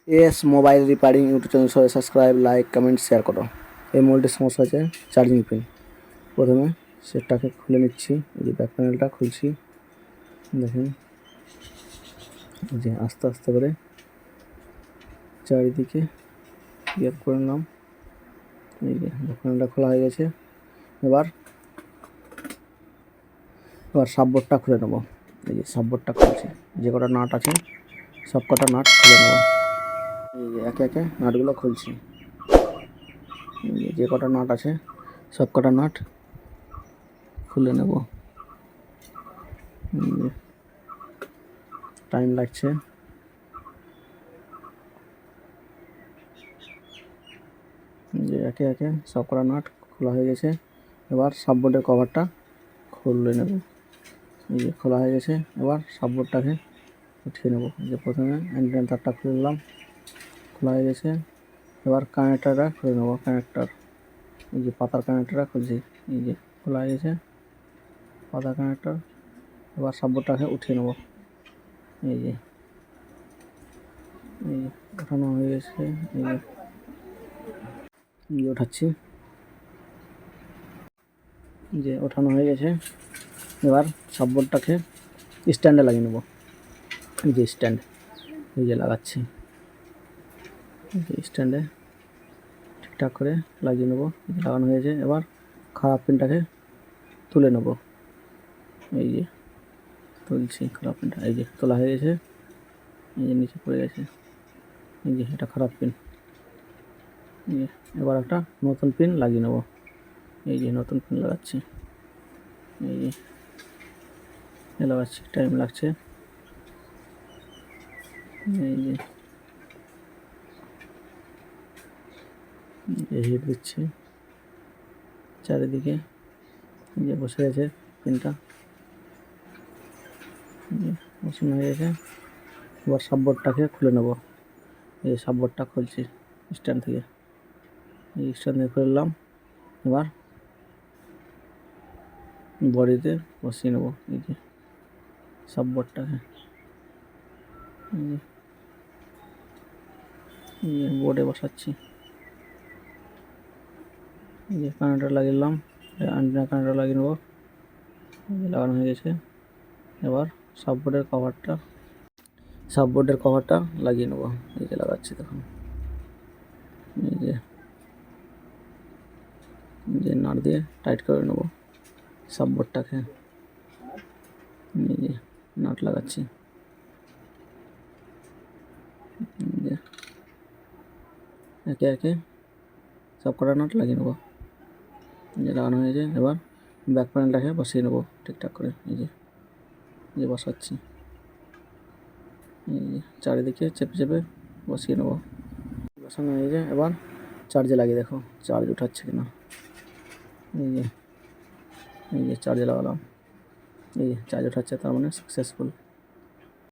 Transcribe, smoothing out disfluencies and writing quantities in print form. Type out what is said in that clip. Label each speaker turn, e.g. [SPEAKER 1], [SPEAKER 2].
[SPEAKER 1] S mobile repairing YouTube channel সবাই subscribe, like, comment, share করো। এই মোবাইলটির সমস্যা আছে চার্জিং পিন। প্রথমে সেটটাকে খুলে নিচ্ছি, এই যে ব্যাক প্যানেলটা খুলছি, দেখুন এই যে আস্তে আস্তে করে চারিদিকে গ্যাপ করে নিলাম। এই যে ব্যাক প্যানেলটা খোলা হয়ে গেছে। এবার সাববোর্ডটা খুলে নেবো। এই যে সাববোর্ডটা খুলছি, যে কটা নাট আছে সব কটা নাট খুলে নেবো। এই যে একে একে নাটগুলো খুলছি, যে কটা নাট আছে সব কটা নাট খুলে নেব। টাইম লাগছে। যে একে একে সব কটা নাট খোলা হয়ে গেছে। এবার সাববোর্ডের কভারটা খুলে নেব। এই যে খোলা হয়ে গেছে। এবার সাববোর্ডটাকে উঠিয়ে নেব। যে প্রথমে অ্যান্টেনা তারটা খুলে নিলাম, খোলা হয়ে গেছে। এবার কানেক্টরটা খুলে নেব। কানেক্টর, এই যে পাতার কানেক্টরটা খুলছি, এই যে খোলা হয়ে গেছে পাতার কানেক্টর। এবার সাববোর্ডটাকে উঠিয়ে নেব। এই যে ওঠানো হয়ে গেছে। এই যে ওঠাচ্ছি, যে ওঠানো হয়ে গেছে। এবার সাববোর্ডটাকে স্ট্যান্ডে লাগিয়ে নেব। এই যে স্ট্যান্ড, এই যে লাগাচ্ছি, স্ট্যান্ডে ঠিকঠাক করে লাগিয়ে নেব। লাগানো হয়েছে। এবার খারাপ পিনটাকে তুলে নেব। এই যে তুলছি খারাপ পিনটা, এই যে তোলা হয়ে গেছে। এই যে নিচে পড়ে গেছে, এই যে এটা খারাপ পিন। এবার একটা নতুন পিন লাগিয়ে নেব। এই যে নতুন পিন লাগাচ্ছি, এই যে লাগাচ্ছি, টাইম লাগছে। এই যে হিট দিচ্ছি চারিদিকে, যে বসে গেছে পিনটা, বসানো হয়ে গেছে। এবার সাববোর্ডটাকে খুলে নেব। এই সাববোর্ডটা খুলছি স্ট্যান্ড থেকে, এই স্ট্যান্ড থেকে খুলে নিলাম। এবার বডিতে বসিয়ে নেব। এই যে সাববোর্ডটাকে বোর্ডে বসাচ্ছি। এই যে কানেক্টর লাগিয়ে নিলাম, অ্যান্টেনা কানেক্টর লাগিয়ে নেব। লাগানো হয়ে গেছে। এবার সাববোর্ডের কভারটা লাগিয়ে নেব। এই যে লাগাচ্ছি, দেখুন এই যে নাট দিয়ে টাইট করে নেব সাববোর্ডটাকে। এই যে নাট লাগাচ্ছি, একে একে সব কটা নাট লাগিয়ে নেব। যে লাগানো হয়েছে। এবার ব্যাক প্যানেলটাকে বসিয়ে নেব ঠিকঠাক করে। এই যে বসাচ্ছি, এই যে চারিদিকে চেপে চেপে বসিয়ে নেব। বসানো হয়েছে। এবার চার্জে লাগিয়ে দেখো চার্জ উঠাচ্ছে কিনা। এই যে চার্জে লাগালাম, এই যে চার্জ উঠাচ্ছে, তার মানে সাকসেসফুল।